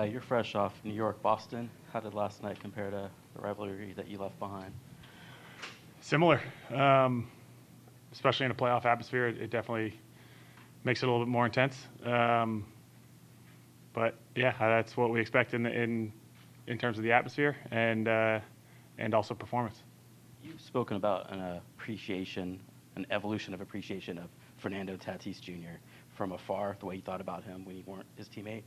You're fresh off New York, Boston. How did last night compare to the rivalry that you left behind? Similar, especially in a playoff atmosphere. It definitely makes it a little bit more intense. But yeah, that's what we expect in terms of the atmosphere and also performance. You've spoken about an evolution of appreciation of Fernando Tatis Jr. from afar, the way you thought about him when you weren't his teammate.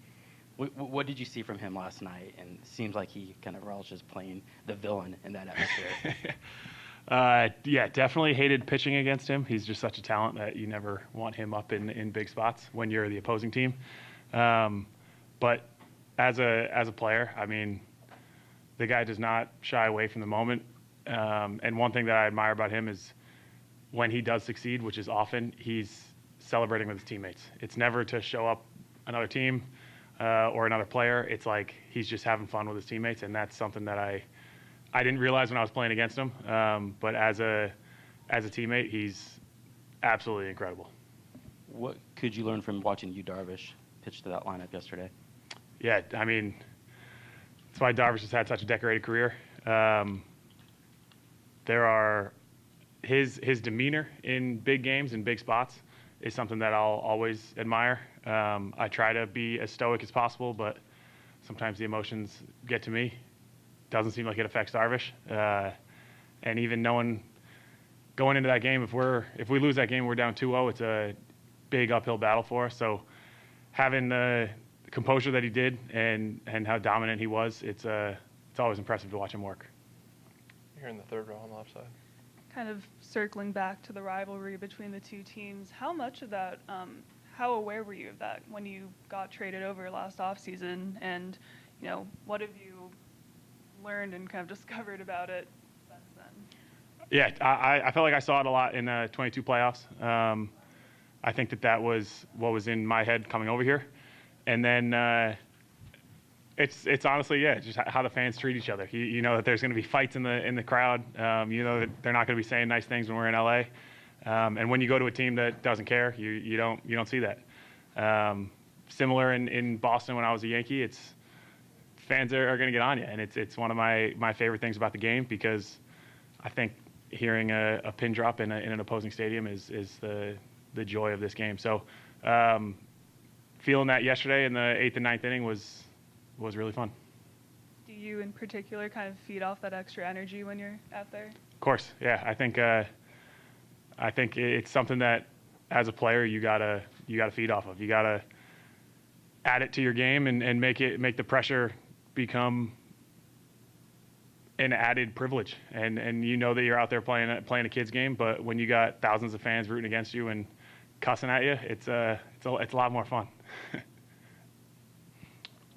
What did you see from him last night? And it seems like he kind of relishes playing the villain in that atmosphere. Yeah, definitely hated pitching against him. He's just such a talent that you never want him up in big spots when you're the opposing team. But as a player, I mean, the guy does not shy away from the moment. And one thing that I admire about him is when he does succeed, which is often, he's celebrating with his teammates. It's never to show up another team or another player. It's like he's just having fun with his teammates, and that's something that I didn't realize when I was playing against him. But as a teammate, he's absolutely incredible. What could you learn from watching Yu Darvish pitch to that lineup yesterday? Yeah, I mean, that's why Darvish has had such a decorated career. His demeanor in big games and big spots is something that I'll always admire. I try to be as stoic as possible, but sometimes the emotions get to me. Doesn't seem like it affects Darvish. And even knowing going into that game, if we lose that game, we're down 2-0. It's a big uphill battle for us. So having the composure that he did and how dominant he was, it's always impressive to watch him work. You're in the third row on the left side. Kind of circling back to the rivalry between the two teams, how much of that, how aware were you of that when you got traded over last offseason? And, what have you learned and kind of discovered about it since then? Yeah, I felt like I saw it a lot in the 22 playoffs. I think that was what was in my head coming over here. And then it's honestly, just how the fans treat each other. You know that there's going to be fights in the crowd. You know that they're not going to be saying nice things when we're in LA. And when you go to a team that doesn't care, you don't see that. Similar in Boston when I was a Yankee, it's fans are going to get on you, and it's one of my favorite things about the game, because I think hearing a pin drop in an opposing stadium is the joy of this game. So feeling that yesterday in the 8th and 9th inning was really fun. Do you in particular kind of feed off that extra energy when you're out there? Of course, yeah. I think it's something that as a player you gotta feed off of. You gotta add it to your game and make the pressure become an added privilege. And you know that you're out there playing a kid's game, but when you got thousands of fans rooting against you and cussing at you, it's a lot more fun.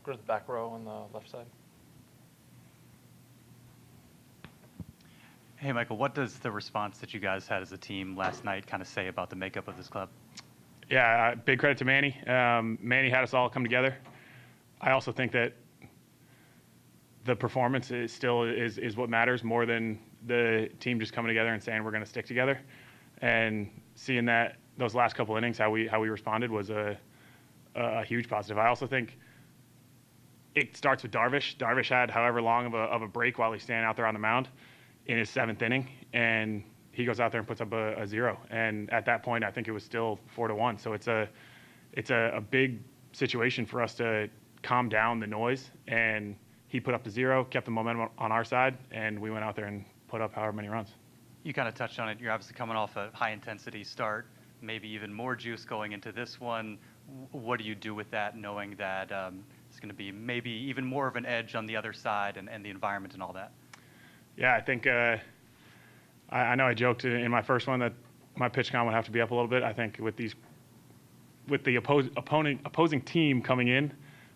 Go to the back row on the left side. Hey, Michael, what does the response that you guys had as a team last night kind of say about the makeup of this club? Yeah, big credit to Manny. Manny had us all come together. I also think that the performance is what matters more than the team just coming together and saying we're going to stick together. And seeing that those last couple innings, how we responded was a huge positive. I also think it starts with Darvish. Darvish had however long of a break while he's standing out there on the mound in his 7th inning, and he goes out there and puts up a 0. And at that point, I think it was still 4-1. So it's a big situation for us to calm down the noise. And he put up the 0, kept the momentum on our side, and we went out there and put up however many runs. You kind of touched on it. You're obviously coming off a high-intensity start, maybe even more juice going into this one. What do you do with that, knowing that it's going to be maybe even more of an edge on the other side and the environment and all that? Yeah, I think I know I joked in my first one that my pitch count would have to be up a little bit. I think with the opposing team coming in,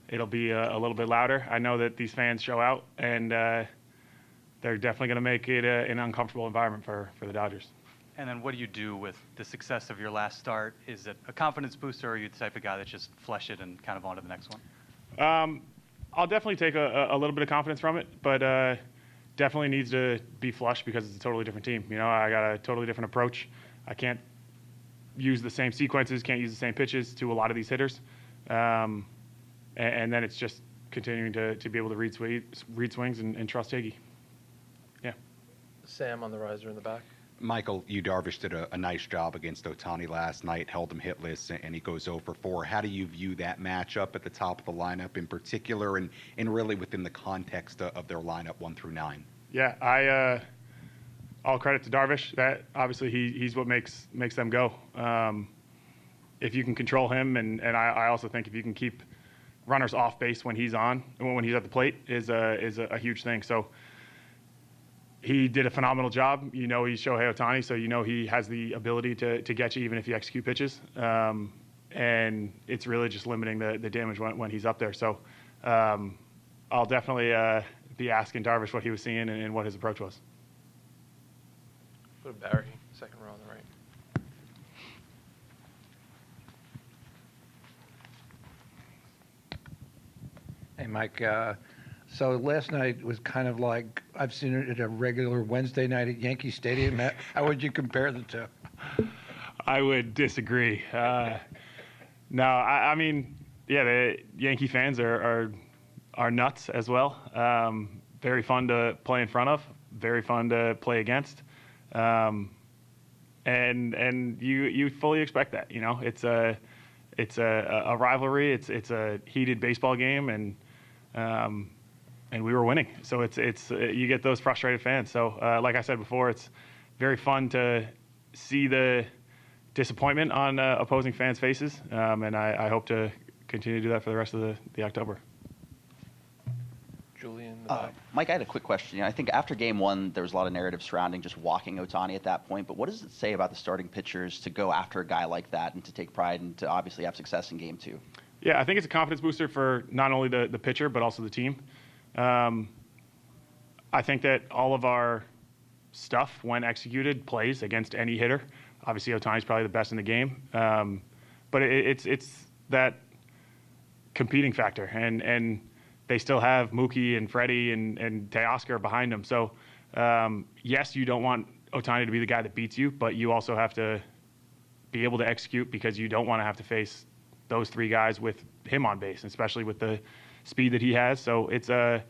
it'll be a little bit louder. I know that these fans show out, and they're definitely going to make it an uncomfortable environment for the Dodgers. And then what do you do with the success of your last start? Is it a confidence booster, or are you the type of guy that just flush it and kind of on to the next one? I'll definitely take a little bit of confidence from it, but definitely needs to be flush because it's a totally different team. You know, I got a totally different approach. I can't use the same sequences, can't use the same pitches to a lot of these hitters. And then it's just continuing to be able to read swings and trust Higgy. Yeah. Sam on the riser in the back. Michael, Yu Darvish did a nice job against Ohtani last night, held him hitless, and he goes 0 for 4. How do you view that matchup at the top of the lineup in particular, and really within the context of their lineup 1 through 9? Yeah, all credit to Darvish. That obviously he's what makes them go. If you can control him, and I also think if you can keep runners off base when he's at the plate is a huge thing. So he did a phenomenal job. He's Shohei Ohtani, so he has the ability to get you even if you execute pitches. And it's really just limiting the damage when he's up there. So I'll definitely be asking Darvish what he was seeing and what his approach was. Go to Barry, second row on the right. Hey, Mike. So last night was kind of like I've seen it at a regular Wednesday night at Yankee Stadium. How would you compare the two? I would disagree. No, I mean, yeah, the Yankee fans are nuts as well. Very fun to play in front of, very fun to play against, and you fully expect that. It's a rivalry. It's a heated baseball game, and we were winning. So it's you get those frustrated fans. So like I said before, it's very fun to see the disappointment on opposing fans' faces, and I hope to continue to do that for the rest of the October. Julian in the back. Mike, I had a quick question. I think after Game 1, there was a lot of narrative surrounding just walking Ohtani at that point. But what does it say about the starting pitchers to go after a guy like that and to take pride and to obviously have success in Game 2? Yeah, I think it's a confidence booster for not only the pitcher but also the team. I think that all of our stuff, when executed, plays against any hitter. Obviously, Ohtani's probably the best in the game, but it's that competing factor, and they still have Mookie and Freddie and Teoscar behind them. So, yes, you don't want Ohtani to be the guy that beats you, but you also have to be able to execute because you don't want to have to face those three guys with him on base, especially with the speed that he has. So it's a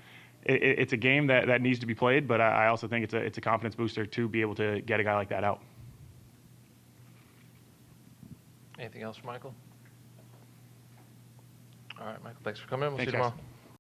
game that needs to be played, but I also think it's a confidence booster to be able to get a guy like that out. Anything else for Michael? All right, Michael, thanks for coming in. We'll Thanks, see you guys. tomorrow.